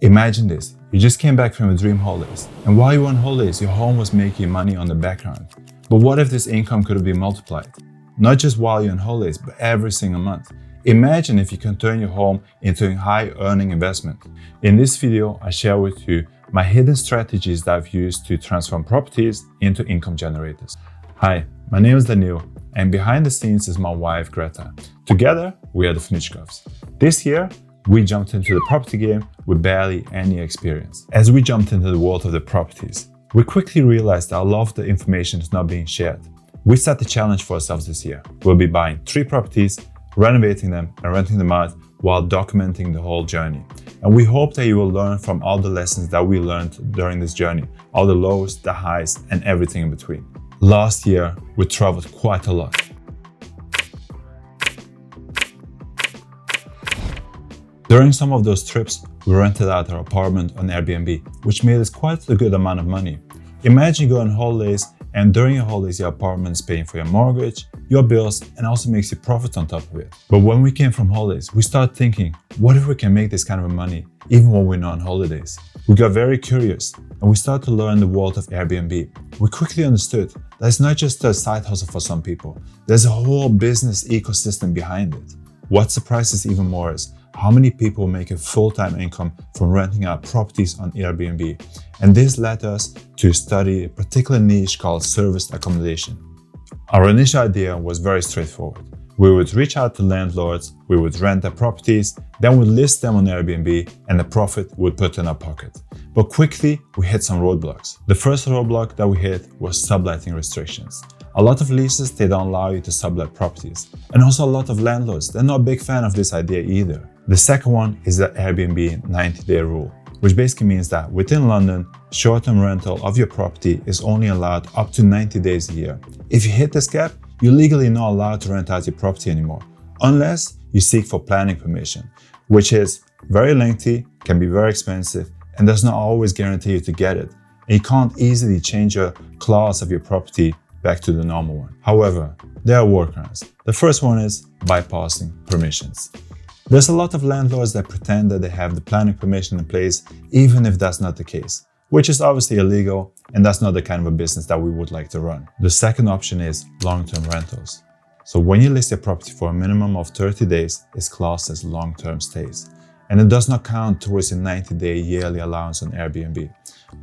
Imagine this, you just came back from your dream holidays, and while you were on holidays, your home was making money on the background. But what if this income could have been multiplied? Not just while you're on holidays, but every single month. Imagine if you can turn your home into a high-earning investment. In this video, I share with you my hidden strategies that I've used to transform properties into income generators. Hi, my name is Daniil, and behind the scenes is my wife, Greta. Together, we are the Vnoutchkovs. This year, we jumped into the property game with barely any experience. As we jumped into the world of the properties, we quickly realized that a lot of the information is not being shared. We set the challenge for ourselves this year. We'll be buying 3 properties, renovating them and renting them out while documenting the whole journey. And we hope that you will learn from all the lessons that we learned during this journey, all the lows, the highs, and everything in between. Last year, we traveled quite a lot. During some of those trips, we rented out our apartment on Airbnb, which made us quite a good amount of money. Imagine going on holidays, and during your holidays, your apartment is paying for your mortgage, your bills, and also makes you profit on top of it. But when we came from holidays, we started thinking, what if we can make this kind of money even when we're not on holidays? We got very curious, and we started to learn the world of Airbnb. We quickly understood that it's not just a side hustle for some people. There's a whole business ecosystem behind it. What surprises even more is how many people make a full-time income from renting out properties on Airbnb. And this led us to study a particular niche called serviced accommodation. Our initial idea was very straightforward. We would reach out to landlords, we would rent their properties, then we'd list them on Airbnb, and the profit would put in our pocket. But quickly, we hit some roadblocks. The first roadblock that we hit was subletting restrictions. A lot of leases, they don't allow you to sublet properties. And also a lot of landlords, they're not a big fan of this idea either. The second one is the Airbnb 90-day rule, which basically means that within London, short-term rental of your property is only allowed up to 90 days a year. If you hit this cap, you're legally not allowed to rent out your property anymore, unless you seek for planning permission, which is very lengthy, can be very expensive, and does not always guarantee you to get it. And you can't easily change your clause of your property back to the normal one. However, there are workarounds. The first one is bypassing permissions. There's a lot of landlords that pretend that they have the planning permission in place, even if that's not the case, which is obviously illegal, and that's not the kind of a business that we would like to run. The second option is long-term rentals. So when you list your property for a minimum of 30 days, it's classed as long-term stays, and it does not count towards your 90-day yearly allowance on Airbnb.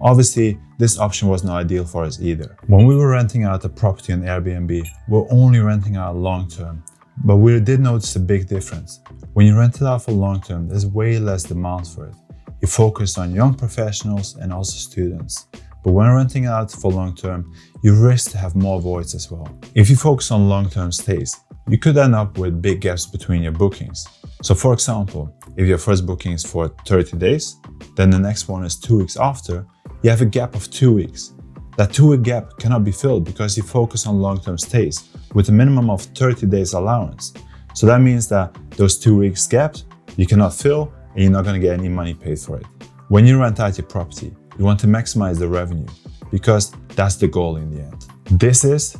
Obviously, this option was not ideal for us either. When we were renting out a property on Airbnb, we're only renting out long-term, but we did notice a big difference. When you rent it out for long-term, there's way less demand for it. You focus on young professionals and also students. But when renting out for long-term, you risk to have more voids as well. If you focus on long-term stays, you could end up with big gaps between your bookings. So for example, if your first booking is for 30 days, then the next one is 2 weeks after, you have a gap of 2 weeks. That 2-week gap cannot be filled because you focus on long-term stays with a minimum of 30 days allowance. So that means that those 2 weeks gaps you cannot fill and you're not going to get any money paid for it. When you rent out your property, you want to maximize the revenue because that's the goal in the end. This is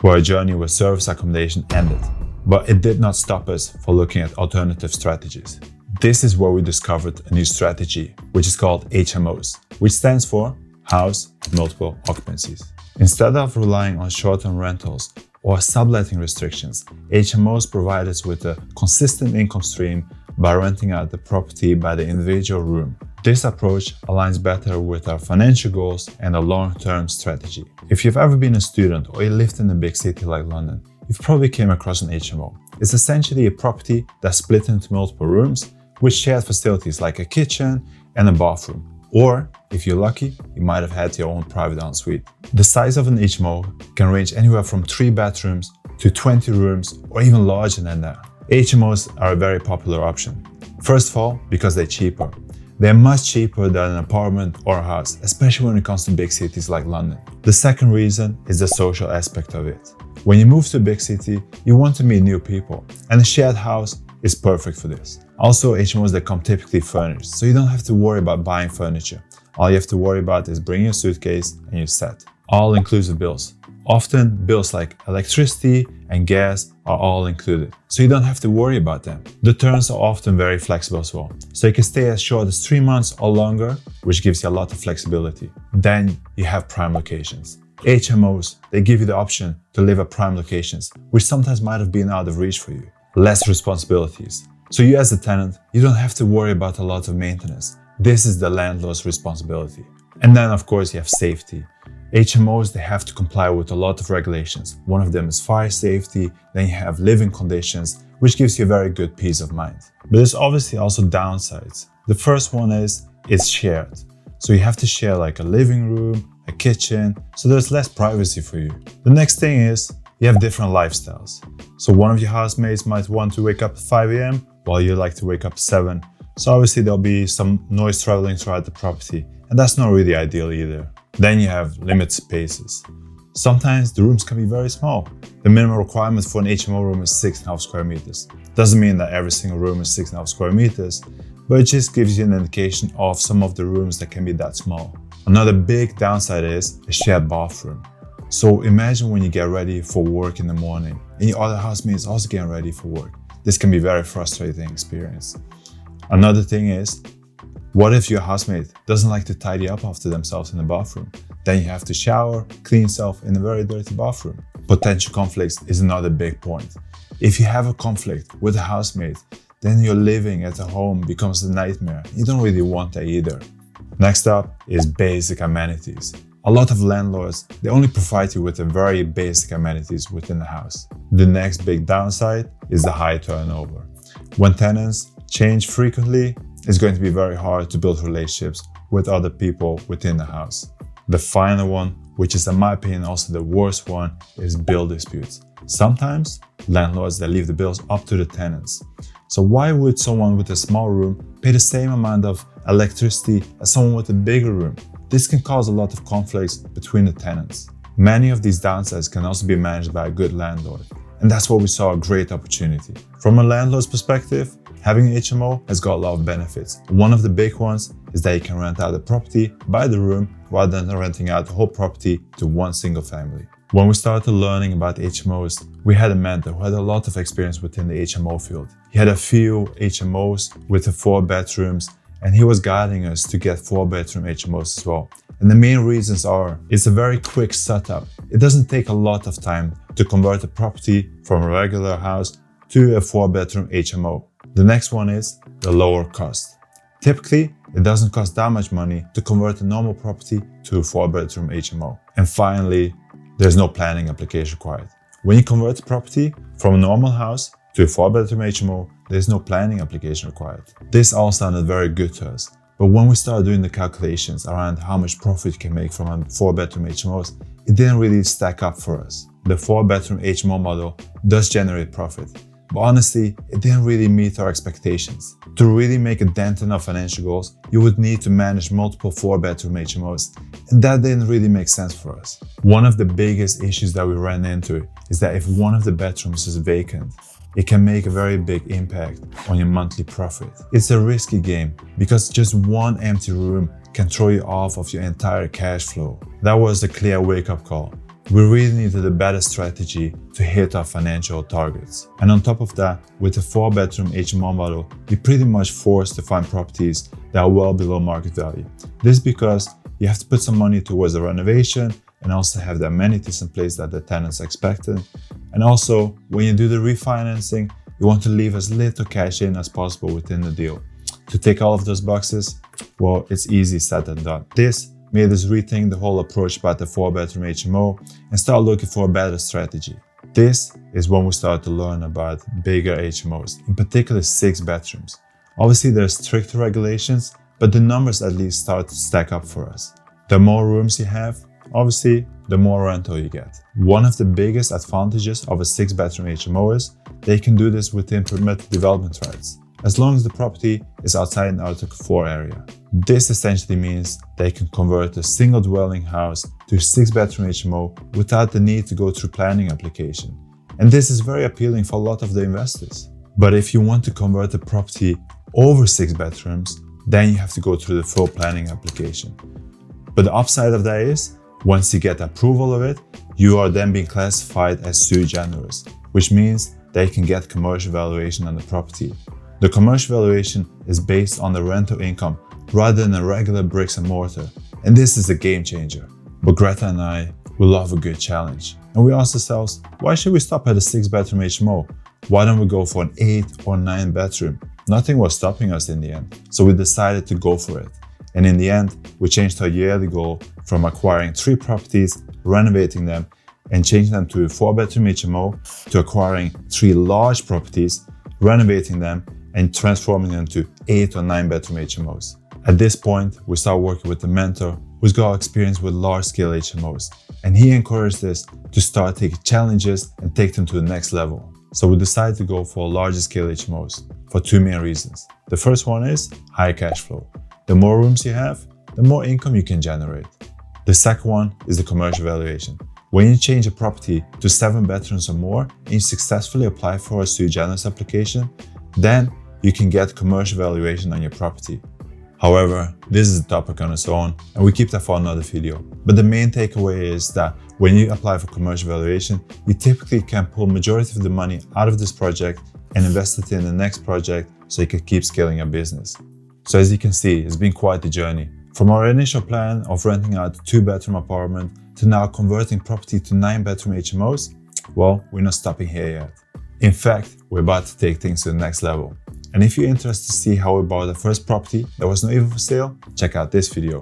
where our journey with service accommodation ended, but it did not stop us for looking at alternative strategies. This is where we discovered a new strategy, which is called HMOs, which stands for House Multiple Occupancies. Instead of relying on short-term rentals or subletting restrictions, HMOs provide us with a consistent income stream by renting out the property by the individual room. This approach aligns better with our financial goals and a long-term strategy. If you've ever been a student or you lived in a big city like London, you've probably came across an HMO. It's essentially a property that's split into multiple rooms with shared facilities like a kitchen and a bathroom. Or, if you're lucky, you might have had your own private ensuite. The size of an HMO can range anywhere from 3 bedrooms to 20 rooms or even larger than that. HMOs are a very popular option. First of all, because they're cheaper. They're much cheaper than an apartment or a house, especially when it comes to big cities like London. The second reason is the social aspect of it. When you move to a big city, you want to meet new people, and a shared house is perfect for this. Also, HMOs, they come typically furnished, so you don't have to worry about buying furniture. All you have to worry about is bringing your suitcase and you're set. All-inclusive bills. Often bills like electricity and gas are all included, so you don't have to worry about them. The terms are often very flexible as well, so you can stay as short as 3 months or longer, which gives you a lot of flexibility. Then you have prime locations. HMOs, they give you the option to live at prime locations, which sometimes might have been out of reach for you. Less responsibilities. So you as a tenant, you don't have to worry about a lot of maintenance. This is the landlord's responsibility. And then of course you have safety. HMOs, they have to comply with a lot of regulations. One of them is fire safety, then you have living conditions, which gives you a very good peace of mind. But there's obviously also downsides. The first one is it's shared. So you have to share like a living room, a kitchen, so there's less privacy for you. The next thing is you have different lifestyles. So one of your housemates might want to wake up at 5 a.m. while you like to wake up at 7. So obviously there'll be some noise traveling throughout the property, and that's not really ideal either. Then you have limited spaces. Sometimes the rooms can be very small. The minimum requirement for an HMO room is 6.5 square meters. Doesn't mean that every single room is 6.5 square meters, but it just gives you an indication of some of the rooms that can be that small. Another big downside is a shared bathroom. So imagine when you get ready for work in the morning and your other housemate is also getting ready for work. This can be a very frustrating experience. Another thing is, what if your housemate doesn't like to tidy up after themselves in the bathroom? Then you have to shower, clean yourself in a very dirty bathroom. Potential conflicts is another big point. If you have a conflict with a housemate, then your living at the home becomes a nightmare. You don't really want that either. Next up is basic amenities. A lot of landlords, they only provide you with the very basic amenities within the house. The next big downside is the high turnover. When tenants change frequently, it's going to be very hard to build relationships with other people within the house. The final one, which is in my opinion also the worst one, is bill disputes. Sometimes landlords, they leave the bills up to the tenants. So why would someone with a small room pay the same amount of electricity as someone with a bigger room? This can cause a lot of conflicts between the tenants. Many of these downsides can also be managed by a good landlord, and that's where we saw a great opportunity. From a landlord's perspective, having an HMO has got a lot of benefits. One of the big ones is that you can rent out the property by the room rather than renting out the whole property to one single family. When we started learning about HMOs, we had a mentor who had a lot of experience within the HMO field. He had a few HMOs with the 4 bedrooms, and he was guiding us to get 4-bedroom HMOs as well. And the main reasons are, it's a very quick setup. It doesn't take a lot of time to convert a property from a regular house to a 4-bedroom HMO. The next one is the lower cost. Typically, it doesn't cost that much money to convert a normal property to a 4-bedroom HMO. And finally, there's no planning application required. When you convert a property from a normal house to a 4-bedroom HMO, there's no planning application required. This all sounded very good to us, but when we started doing the calculations around how much profit you can make from a 4-bedroom HMOs, it didn't really stack up for us. The 4-bedroom HMO model does generate profit, but honestly, it didn't really meet our expectations. To really make a dent in our financial goals, you would need to manage multiple 4-bedroom HMOs, and that didn't really make sense for us. One of the biggest issues that we ran into is that if one of the bedrooms is vacant, it can make a very big impact on your monthly profit. It's a risky game because just one empty room can throw you off of your entire cash flow. That was a clear wake-up call. We really needed a better strategy to hit our financial targets. And on top of that, with the 4-bedroom HMO model, you're pretty much forced to find properties that are well below market value. This is because you have to put some money towards the renovation and also have the amenities in place that the tenants expected. And also, when you do the refinancing, you want to leave as little cash in as possible within the deal. To tick all of those boxes, well, it's easy said than done. This made us rethink the whole approach about the 4-bedroom HMO and start looking for a better strategy. This is when we started to learn about bigger HMOs, in particular 6 bedrooms. Obviously, there's stricter regulations, but the numbers at least start to stack up for us. The more rooms you have, obviously, the more rental you get. One of the biggest advantages of a 6-bedroom HMO is they can do this within permitted development rights, as long as the property is outside an Article 4 area. This essentially means they can convert a single dwelling house to a 6-bedroom HMO without the need to go through planning application. And this is very appealing for a lot of the investors. But if you want to convert a property over 6 bedrooms, then you have to go through the full planning application. But the upside of that is, Once you get approval of it, you are then being classified as sui generis, which means they can get commercial valuation on the property. The commercial valuation is based on the rental income rather than a regular bricks and mortar, and this is a game changer. But Greta and I, we love a good challenge, and we asked ourselves, why should we stop at a 6-bedroom HMO? Why don't we go for an 8 or 9 bedroom? Nothing was stopping us in the end, so we decided to go for it. And in the end, we changed our yearly goal from acquiring 3 properties, renovating them, and changing them to a 4-bedroom HMO to acquiring 3 large properties, renovating them, and transforming them to 8 or 9-bedroom HMOs. At this point, we started working with a mentor who's got experience with large-scale HMOs, and he encouraged us to start taking challenges and take them to the next level. So we decided to go for larger-scale HMOs for 2 main reasons. The first one is high cash flow. The more rooms you have, the more income you can generate. The second one is the commercial valuation. When you change a property to 7 bedrooms or more and you successfully apply for a sui generis application, then you can get commercial valuation on your property. However, this is a topic on its own and we keep that for another video. But the main takeaway is that when you apply for commercial valuation, you typically can pull majority of the money out of this project and invest it in the next project so you can keep scaling your business. So as you can see, it's been quite the journey. From our initial plan of renting out a 2-bedroom apartment to now converting property to 9-bedroom HMOs, well, we're not stopping here yet. In fact, we're about to take things to the next level. And if you're interested to see how we bought the first property that was not even for sale, check out this video.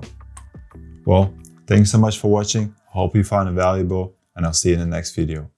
Well, thanks so much for watching. I hope you found it valuable, and I'll see you in the next video.